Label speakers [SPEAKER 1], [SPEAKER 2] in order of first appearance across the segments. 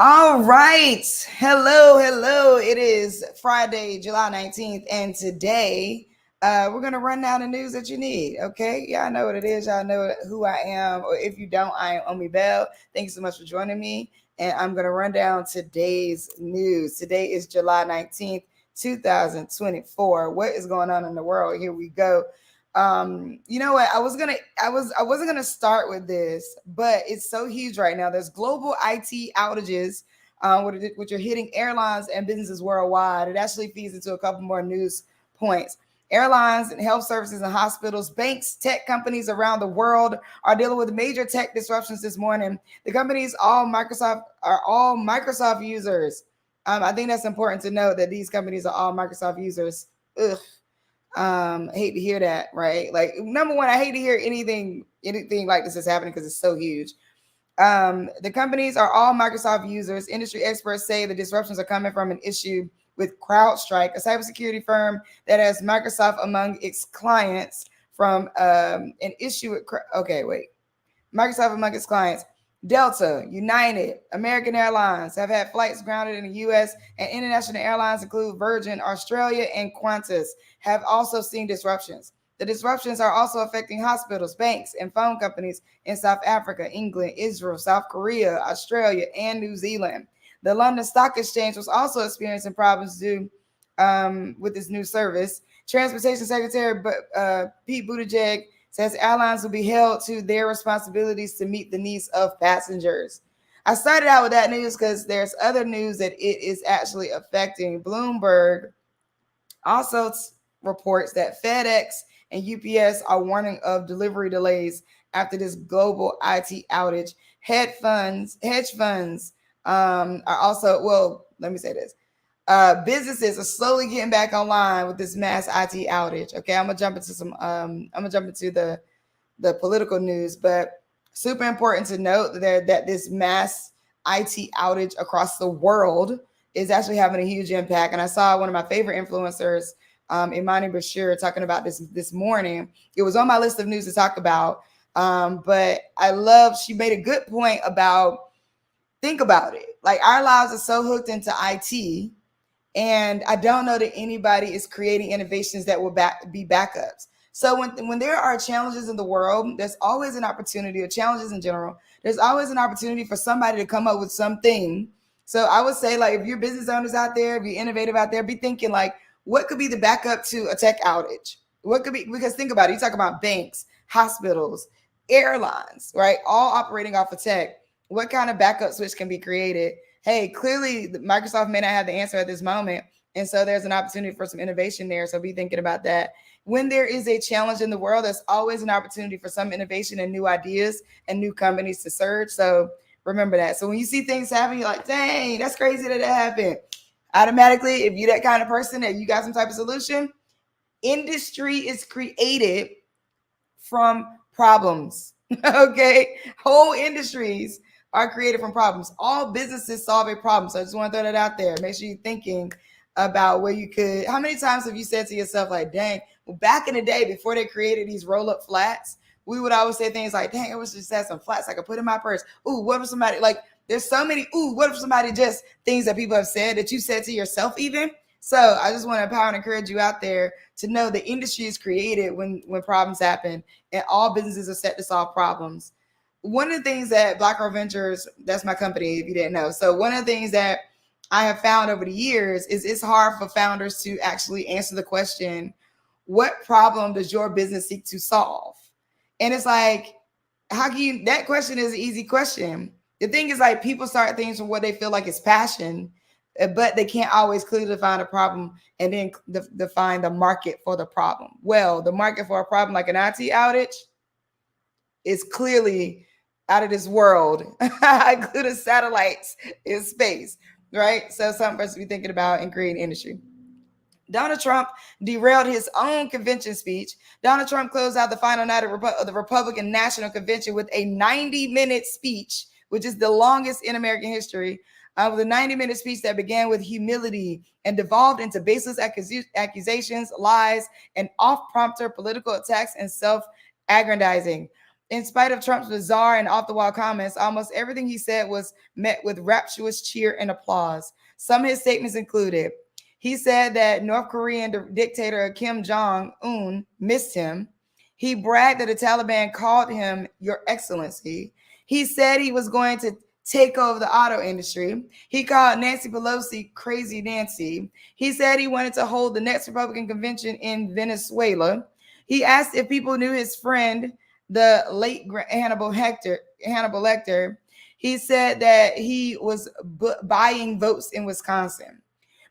[SPEAKER 1] All right. Hello, hello. It is Friday, July 19th, and today we're going to run down the news that you need. Okay. Y'all know what it is. Y'all know who I am. Or if you don't, I am Omi Bell. Thank you so much for joining me. And I'm going to run down today's news. Today is July 19th, 2024. What is going on in the world? Here we go. You know what? I wasn't gonna start with this, but it's so huge right now. There's global IT outages, which are hitting airlines and businesses worldwide. It actually feeds into a couple more news points. Airlines and health services and hospitals, banks, tech companies around the world are dealing with major tech disruptions this morning. The companies are all Microsoft users. I think that's important to note that these companies are all Microsoft users. Ugh. Hate to hear that, right? Like, number one, I hate to hear anything like this is happening because it's so huge. The companies are all Microsoft users. Industry experts say the disruptions are coming from an issue with CrowdStrike, a cybersecurity firm that has Microsoft among its clients. From an issue with okay, wait, Microsoft among its clients. Delta, United, American Airlines have had flights grounded in the U.S., and international airlines include Virgin Australia and Qantas have also seen disruptions. The disruptions are also affecting hospitals, banks, and phone companies in South Africa, England, Israel, South Korea, Australia, and New Zealand. The London Stock Exchange was also experiencing problems due with this new service. Transportation Secretary Pete Buttigieg says airlines will be held to their responsibilities to meet the needs of passengers. I started out with that news because there's other news that it is actually affecting. Bloomberg also reports that FedEx and UPS are warning of delivery delays after this global IT outage. Hedge funds are also, well, let me say this. Businesses are slowly getting back online with this mass IT outage. Okay, I'm gonna jump into the political news, but super important to note that this mass IT outage across the world is actually having a huge impact. And I saw one of my favorite influencers, Imani Bashir, talking about this morning. It was on my list of news to talk about, but she made a good point about, think about it. Like, our lives are so hooked into IT, and I don't know that anybody is creating innovations that will be backups. So when there are challenges in the world, there's always an opportunity, or challenges in general, there's always an opportunity for somebody to come up with something. So I would say, like, if you're business owners out there, if you're innovative out there, be thinking, like, what could be the backup to a tech outage? What could be, because think about it, you talk about banks, hospitals, airlines, right? All operating off of tech. What kind of backup switch can be created? Hey, clearly Microsoft may not have the answer at this moment. And so there's an opportunity for some innovation there. So be thinking about that. When there is a challenge in the world, there's always an opportunity for some innovation and new ideas and new companies to surge. So remember that. So when you see things happen, you're like, dang, that's crazy that happened. Automatically, if you're that kind of person that you got some type of solution, industry is created from problems. Okay. Whole industries are created from problems. All businesses solve a problem. So I just want to throw that out there. Make sure you're thinking about where you could. How many times have you said to yourself, like, dang, well, back in the day before they created these roll-up flats, we would always say things like, dang, I wish just had some flats I could put in my purse. Ooh, what if somebody, like, there's so many, ooh, what if somebody, just things that people have said that you said to yourself even. So I just want to empower and encourage you out there to know the industry is created when problems happen, and all businesses are set to solve problems. One of the things that Black Girl Ventures, that's my company, if you didn't know. So one of the things that I have found over the years is it's hard for founders to actually answer the question, what problem does your business seek to solve? And it's like, how can you, that question is an easy question. The thing is, like, people start things from what they feel like is passion, but they can't always clearly define a problem and then define the market for the problem. Well, the market for a problem like an IT outage is clearly out of this world, including satellites in space, right? So something for us to be thinking about in creating industry. Donald Trump derailed his own convention speech. Donald Trump closed out the final night of the Republican National Convention with a 90-minute speech, which is the longest in American history, with a 90-minute speech that began with humility and devolved into baseless accusations, lies, and off-prompter political attacks and self-aggrandizing. In spite of Trump's bizarre and off the wall comments, almost everything he said was met with rapturous cheer and applause. Some of his statements included: he said that North Korean dictator Kim Jong Un missed him. He bragged that the Taliban called him Your Excellency. He said he was going to take over the auto industry. He called Nancy Pelosi Crazy Nancy. He said he wanted to hold the next Republican convention in Venezuela. He asked if people knew his friend, the late Hannibal Lecter. He said that he was buying votes in Wisconsin.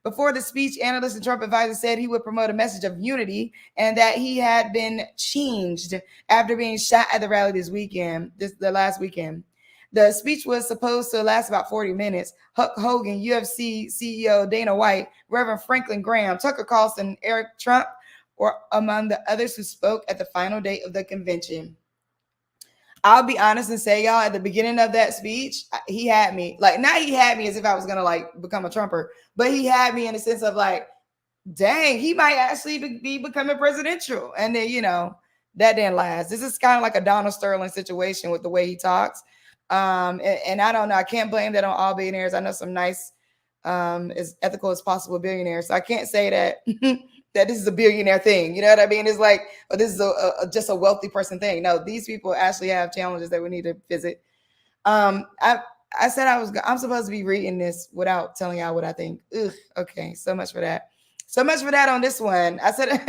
[SPEAKER 1] Before the speech, analysts and Trump advisors said he would promote a message of unity and that he had been changed after being shot at the rally the last weekend. The speech was supposed to last about 40 minutes. Hulk Hogan, UFC CEO Dana White, Reverend Franklin Graham, Tucker Carlson, Eric Trump were among the others who spoke at the final day of the convention. I'll be honest and say, y'all, at the beginning of that speech, he had me. Like, not he had me as if I was going to, like, become a Trumper, but he had me in the sense of, like, dang, he might actually be becoming presidential. And then, that didn't last. This is kind of like a Donald Sterling situation with the way he talks. And I don't know. I can't blame that on all billionaires. I know some nice, as ethical as possible billionaires. So I can't say that that this is a billionaire thing. You know what I mean? It's like, oh, this is just a wealthy person thing. No, these people actually have challenges that we need to visit. I said I'm supposed to be reading this without telling y'all what I think. Ugh, okay, so much for that. So much for that on this one. I said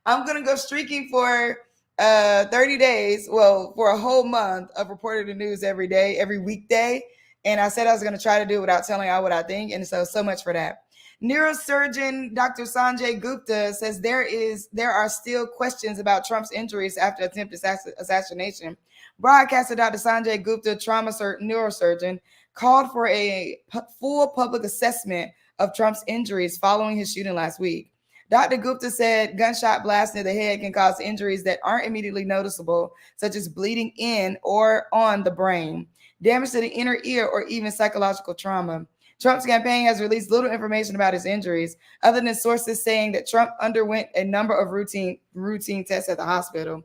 [SPEAKER 1] I'm gonna go streaking for 30 days. Well, for a whole month of reporting the news every day, every weekday. And I said I was gonna try to do it without telling y'all what I think. And so much for that. Neurosurgeon Dr. Sanjay Gupta says there are still questions about Trump's injuries after attempted assassination. Broadcaster Dr. Sanjay Gupta, neurosurgeon, called for a full public assessment of Trump's injuries following his shooting last week. Dr. Gupta said gunshot blasts near the head can cause injuries that aren't immediately noticeable, such as bleeding in or on the brain, damage to the inner ear, or even psychological trauma. Trump's campaign has released little information about his injuries, other than sources saying that Trump underwent a number of routine tests at the hospital.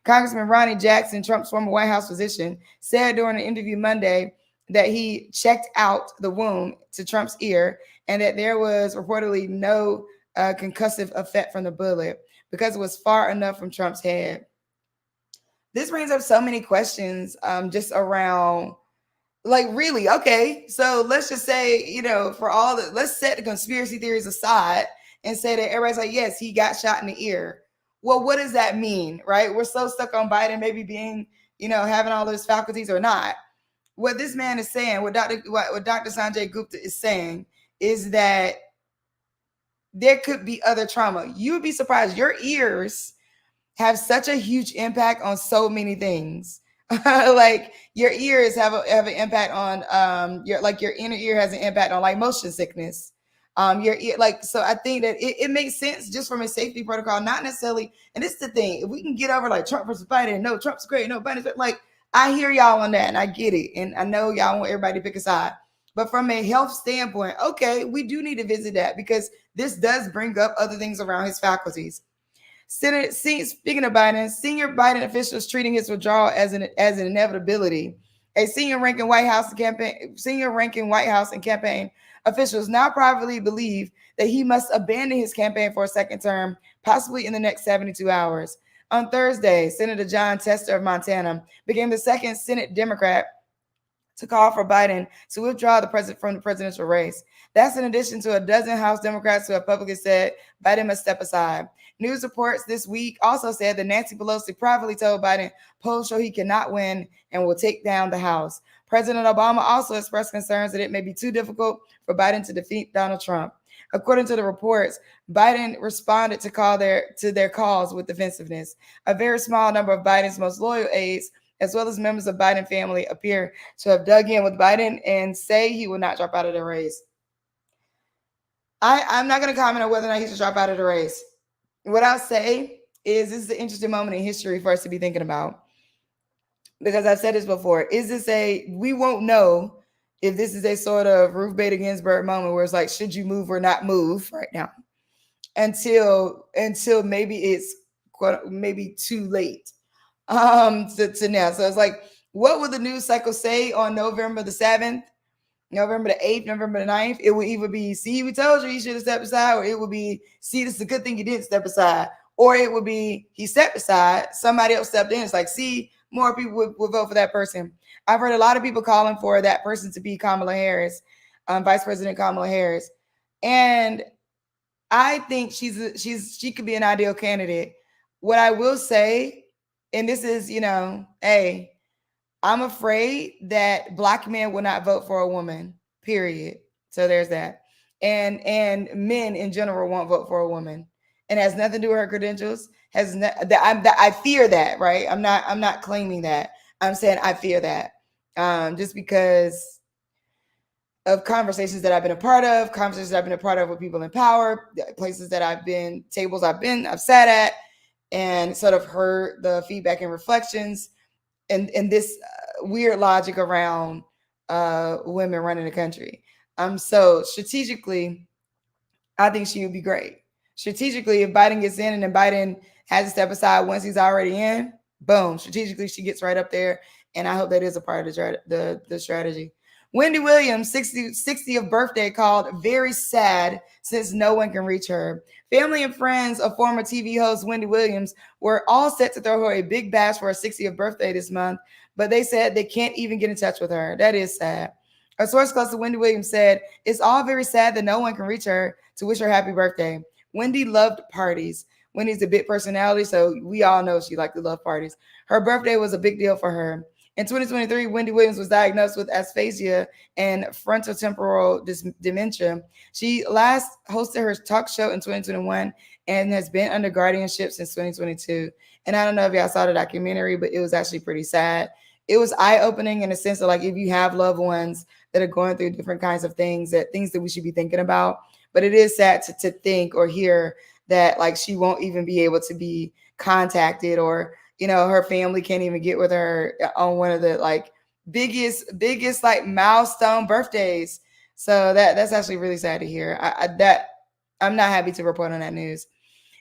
[SPEAKER 1] Congressman Ronnie Jackson, Trump's former White House physician, said during an interview Monday that he checked out the wound to Trump's ear and that there was reportedly no concussive effect from the bullet because it was far enough from Trump's head. This brings up so many questions just around, like, really, okay, so let's just say, let's set the conspiracy theories aside and say that everybody's like, yes, he got shot in the ear. Well, what does that mean, right? We're so stuck on Biden maybe being, having all those faculties or not. What this man is saying, what Dr. Sanjay Gupta is saying is that there could be other trauma. You would be surprised. Your ears have such a huge impact on so many things. Like, your ears have an impact on your inner ear has an impact on, like, motion sickness. Your ear, like, so I think that it makes sense just from a safety protocol, not necessarily. And this is the thing: if we can get over like Trump versus Biden, no, Trump's great, no, Biden's great, like, I hear y'all on that and I get it, and I know y'all want everybody to pick a side. But from a health standpoint, okay, we do need to visit that because this does bring up other things around his faculties. Speaking of Biden, senior Biden officials treating his withdrawal as an inevitability. A senior ranking White House and campaign officials now privately believe that he must abandon his campaign for a second term, possibly in the next 72 hours. On Thursday, Senator Jon Tester of Montana became the second Senate Democrat to call for Biden to withdraw from the presidential race. That's in addition to a dozen House Democrats who have publicly said Biden must step aside. News reports this week also said that Nancy Pelosi privately told Biden polls show he cannot win and will take down the House. President Obama also expressed concerns that it may be too difficult for Biden to defeat Donald Trump. According to the reports, Biden responded to their calls with defensiveness. A very small number of Biden's most loyal aides, as well as members of Biden family, appear to have dug in with Biden and say he will not drop out of the race. I'm not going to comment on whether or not he should drop out of the race. What I'll say is this is an interesting moment in history for us to be thinking about. Because I've said this before. We won't know if this is a sort of Ruth Bader Ginsburg moment where it's like, should you move or not move right now? Until maybe it's maybe too late. to now. So it's like, what would the news cycle say on November the 7th, November the 8th, November the 9th? It would either be, see, we told you should have stepped aside, or it would be, see, this is a good thing you didn't step aside. Or it would be, he stepped aside, somebody else stepped in. It's like, see, more people would vote for that person. I've heard a lot of people calling for that person to be Kamala Harris, Vice President Kamala Harris. And I think she could be an ideal candidate. What I will say, and this is, hey, I'm afraid that Black men will not vote for a woman, period. So there's that. And men in general won't vote for a woman. And it has nothing to do with her credentials. Has I fear that, right? I'm not claiming that. I'm saying I fear that. Just because of conversations that I've been a part of, conversations I've been a part of with people in power, places that tables I've sat at, and sort of heard the feedback and reflections, and this weird logic around women running the country. So strategically, I think she would be great. Strategically, if Biden gets in and then Biden has to step aside once he's already in, boom, strategically she gets right up there. And I hope that is a part of the strategy. Wendy Williams, 60th birthday, called very sad since no one can reach her. Family and friends of former TV host Wendy Williams were all set to throw her a big bash for her 60th birthday this month, but they said they can't even get in touch with her. That is sad. A source close to Wendy Williams said, "It's all very sad that no one can reach her to wish her happy birthday. Wendy loved parties. Wendy's a big personality, so we all know she liked to love parties. Her birthday was a big deal for her." In 2023, Wendy Williams was diagnosed with aphasia and frontotemporal dementia. She last hosted her talk show in 2021 and has been under guardianship since 2022. And I don't know if y'all saw the documentary, but it was actually pretty sad. It was eye-opening in the sense of, like, if you have loved ones that are going through different kinds of things that we should be thinking about. But it is sad to think or hear that, like, she won't even be able to be contacted, or her family can't even get with her on one of the like biggest like milestone birthdays. So that's actually really sad to hear. I'm not happy to report on that news.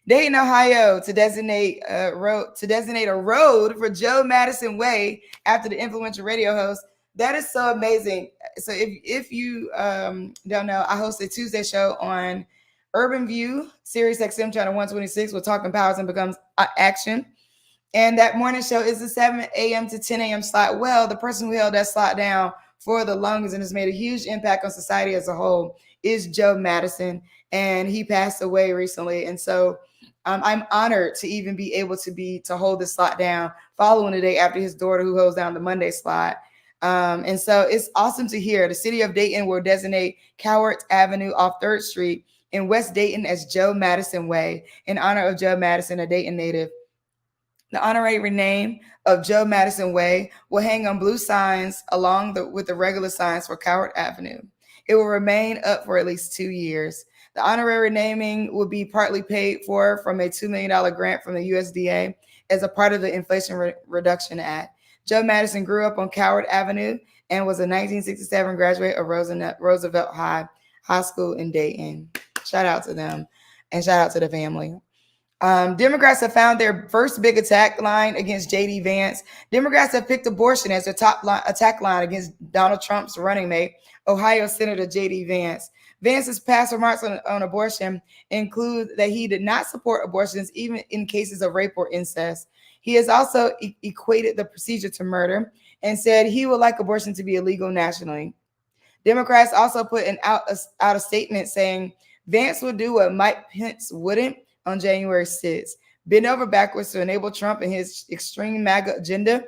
[SPEAKER 1] Dayton, Ohio, to designate a road for Joe Madison Way after the influential radio host. That is so amazing. So if you don't know, I host a Tuesday show on Urban View, Sirius XM channel 126, with Talking Powers and Becomes Action. And that morning show is the 7 a.m. to 10 a.m. slot. Well, the person who held that slot down for the longest and has made a huge impact on society as a whole is Joe Madison. And he passed away recently. And so I'm honored to even be able to hold this slot down following the day after his daughter, who holds down the Monday slot. And so it's awesome to hear. The city of Dayton will designate Cowart Avenue off 3rd Street in West Dayton as Joe Madison Way in honor of Joe Madison, a Dayton native. The honorary name of Joe Madison Way will hang on blue signs with the regular signs for Cowart Avenue. It will remain up for at least 2 years. The honorary naming will be partly paid for from a $2 million grant from the USDA as a part of the Inflation Reduction Act. Joe Madison grew up on Cowart Avenue and was a 1967 graduate of Roosevelt High School in Dayton. Shout out to them and shout out to the family. Democrats have found their first big attack line against J.D. Vance. Democrats have picked abortion as their top attack line against Donald Trump's running mate, Ohio Senator J.D. Vance. Vance's past remarks on abortion include that he did not support abortions even in cases of rape or incest. He has also equated the procedure to murder and said he would like abortion to be illegal nationally. Democrats also put out a statement saying Vance will do what Mike Pence wouldn't on January 6th, bend over backwards to enable Trump and his extreme MAGA agenda,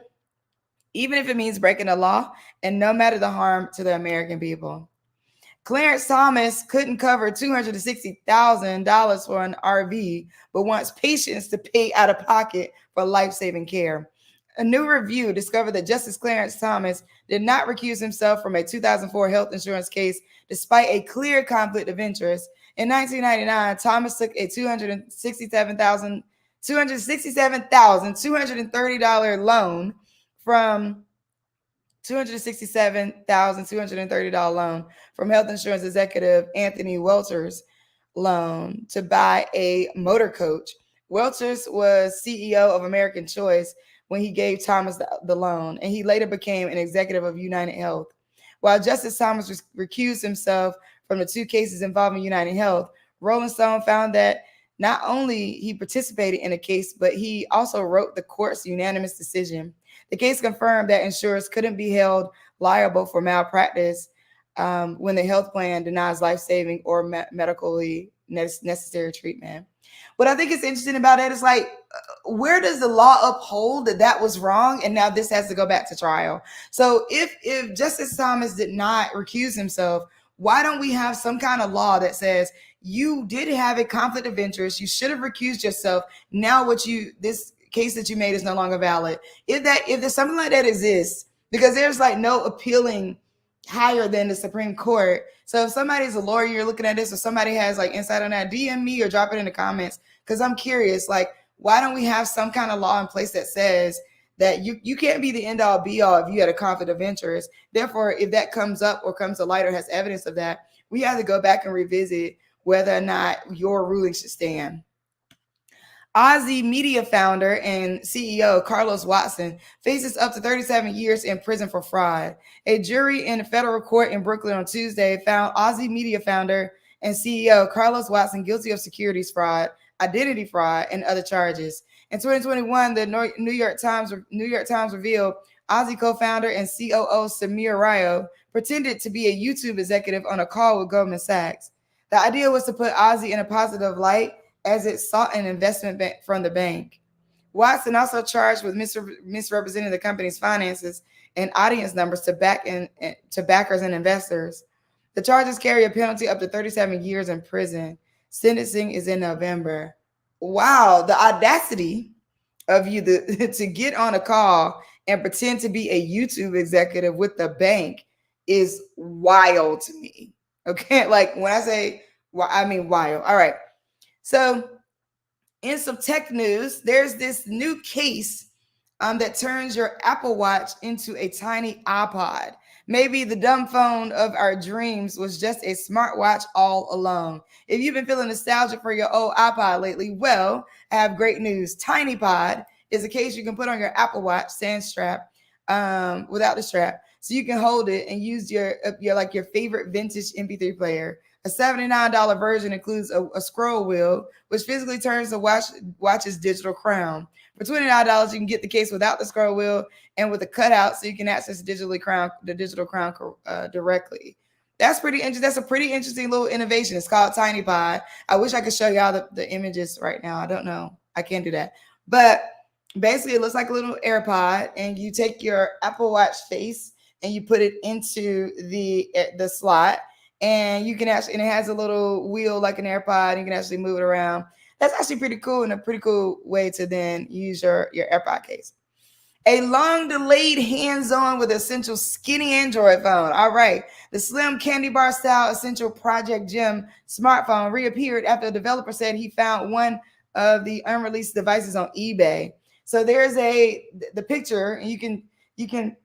[SPEAKER 1] even if it means breaking the law, and no matter the harm to the American people. Clarence Thomas couldn't cover $260,000 for an RV, but wants patients to pay out of pocket for life-saving care. A new review discovered that Justice Clarence Thomas did not recuse himself from a 2004 health insurance case despite a clear conflict of interest. In 1999, Thomas took a $267,230 loan from $267,230 loan from health insurance executive Anthony Welter's loan to buy a motor coach. Welters was CEO of American Choice, when he gave Thomas the loan, and he later became an executive of United Health. While Justice Thomas recused himself from the two cases involving United Health, Rolling Stone found that not only he participated in the case, but he also wrote the court's unanimous decision. The case confirmed that insurers couldn't be held liable for malpractice when the health plan denies life-saving or medically necessary treatment. What I think is interesting about that is like, where does the law uphold that that was wrong, and now this has to go back to trial? So if Justice Thomas did not recuse himself, why don't we have some kind of law that says you did have a conflict of interest, you should have recused yourself, now this case that you made is no longer valid? If there's something like that exists, because there's like no appealing higher than the Supreme Court. So if somebody's a lawyer, you're looking at this, or somebody has like insight on that, DM me or drop it in the comments, because I'm curious, like, why don't we have some kind of law in place that says that you can't be the end all be all if you had a conflict of interest? Therefore, if that comes up or comes to light or has evidence of that, we have to go back and revisit whether or not your ruling should stand. Ozzy Media founder and CEO Carlos Watson faces up to 37 years in prison for fraud. A jury in a federal court in Brooklyn on Tuesday found Ozzy Media founder and CEO Carlos Watson guilty of securities fraud, identity fraud, and other charges. In 2021, the New York Times revealed Ozzy co-founder and COO Samir Rayo pretended to be a YouTube executive on a call with Goldman Sachs. The idea was to put Ozzy in a positive light as it sought an investment from the bank. Watson also charged with misrepresenting the company's finances and audience numbers to backers and investors. The charges carry a penalty up to 37 years in prison. Sentencing is in November. Wow, the audacity of you to get on a call and pretend to be a YouTube executive with the bank is wild to me. Okay, like when I say, I mean wild. All right. So in some tech news, there's this new case that turns your Apple Watch into a tiny iPod. Maybe the dumb phone of our dreams was just a smartwatch all along. If you've been feeling nostalgic for your old iPod lately, well, I have great news. TinyPod is a case you can put on your Apple Watch stand strap without the strap, so you can hold it and use your favorite vintage MP3 player. A $79 version includes a scroll wheel, which physically turns the watch's digital crown. For $29, you can get the case without the scroll wheel and with a cutout, so you can access the digital crown directly. That's pretty interesting. That's a pretty interesting little innovation. It's called TinyPod. I wish I could show y'all the images right now. I don't know. I can't do that. But basically, it looks like a little AirPod, and you take your Apple Watch face and you put it into the slot. And you can actually, and it has a little wheel like an AirPod, and you can actually move it around. That's actually pretty cool, and a pretty cool way to then use your AirPod case. A long-delayed hands-on with Essential skinny Android phone. All right. The slim candy bar style Essential Project Gem smartphone reappeared after a developer said he found one of the unreleased devices on eBay. So there's the picture, and you can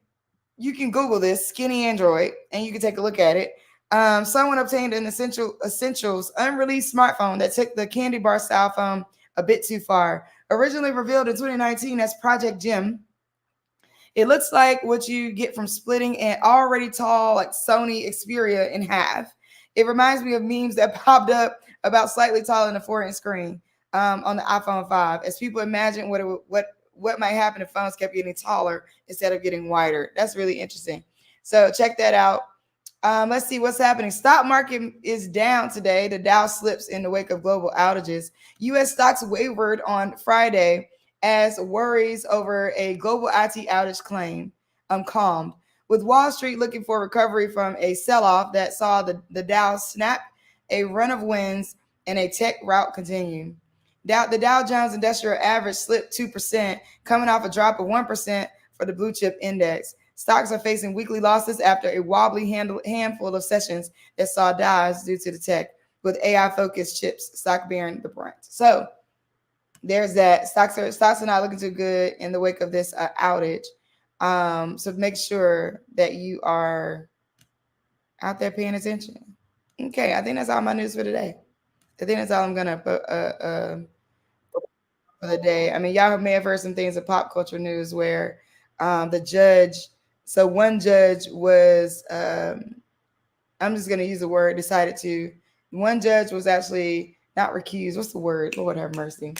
[SPEAKER 1] Google this skinny Android, and you can take a look at it. Someone obtained an Essentials unreleased smartphone that took the candy bar style phone a bit too far. Originally revealed in 2019 as Project Gem, it looks like what you get from splitting an already tall like Sony Xperia in half. It reminds me of memes that popped up about slightly taller than a 4-inch screen on the iPhone 5, as people imagine what might happen if phones kept getting taller instead of getting wider. That's really interesting. So check that out. Let's see what's happening. Stock market is down today. The Dow slips in the wake of global outages. U.S. stocks wavered on Friday as worries over a global IT outage claim calmed, with Wall Street looking for recovery from a sell-off that saw the Dow snap a run of wins and a tech rout continue. The Dow Jones Industrial Average slipped 2%, coming off a drop of 1% for the blue chip index. Stocks are facing weekly losses after a wobbly handful of sessions that saw dives due to the tech, with AI-focused chips stock bearing the brunt. So there's that. Stocks are not looking too good in the wake of this outage. So make sure that you are out there paying attention. Okay, I think that's all my news for today. I think that's all I'm gonna for the day. I mean, y'all may have heard some things in pop culture news where the judge, so one judge was, I'm just going to use the word, decided to, one judge was actually not recused. What's the word? Lord have mercy.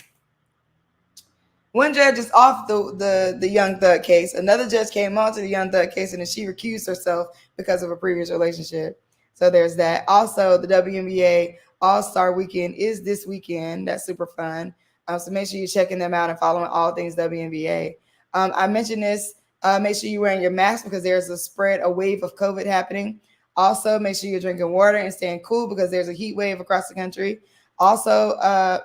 [SPEAKER 1] One judge is off the Young Thug case. Another judge came on to the Young Thug case, and then she recused herself because of a previous relationship. So there's that. Also, the WNBA All-Star Weekend is this weekend. That's super fun. So make sure you're checking them out and following all things WNBA. I mentioned this. Make sure you're wearing your mask because there's a wave of COVID happening. Also, make sure you're drinking water and staying cool because there's a heat wave across the country. Also,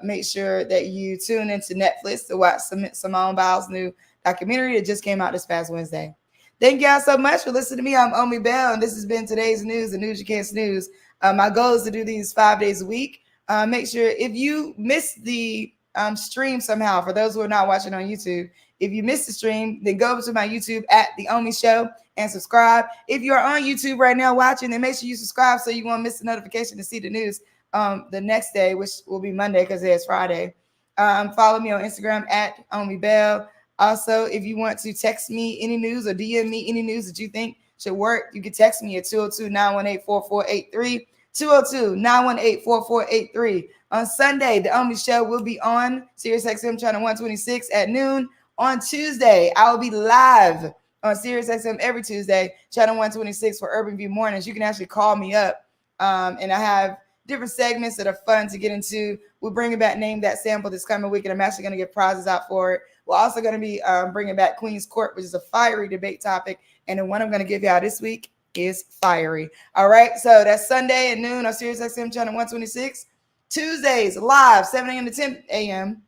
[SPEAKER 1] make sure that you tune into Netflix to watch Simone Biles' new documentary that just came out this past Wednesday. Thank y'all so much for listening to me. I'm Omi Bell, and this has been today's news, the news you can't snooze. My goal is to do these 5 days a week. Make sure if you missed the stream somehow, for those who are not watching on YouTube, if you missed the stream, then go over to my YouTube at The Omi Show and subscribe. If you are on YouTube right now watching, then make sure you subscribe so you won't miss the notification to see the news the next day, which will be Monday because it's Friday. Follow me on Instagram at Omi Bell. Also, if you want to text me any news or DM me any news that you think should work, you can text me at 202-918-4483. 202-918-4483. On Sunday, the Omi Show will be on SiriusXM channel 126 at noon. On Tuesday, I will be live on SiriusXM every Tuesday, channel 126 for Urban View Mornings. You can actually call me up, and I have different segments that are fun to get into. We're bringing back Name That Sample this coming week, and I'm actually going to get prizes out for it. We're also going to be bringing back Queen's Court, which is a fiery debate topic. And the one I'm going to give y'all this week is fiery. All right. So that's Sunday at noon on SiriusXM channel 126. Tuesdays live 7 a.m. to 10 a.m.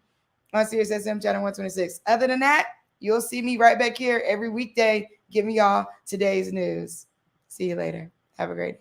[SPEAKER 1] on SiriusXM channel 126. Other than that, you'll see me right back here every weekday giving y'all today's news. See you later. Have a great day.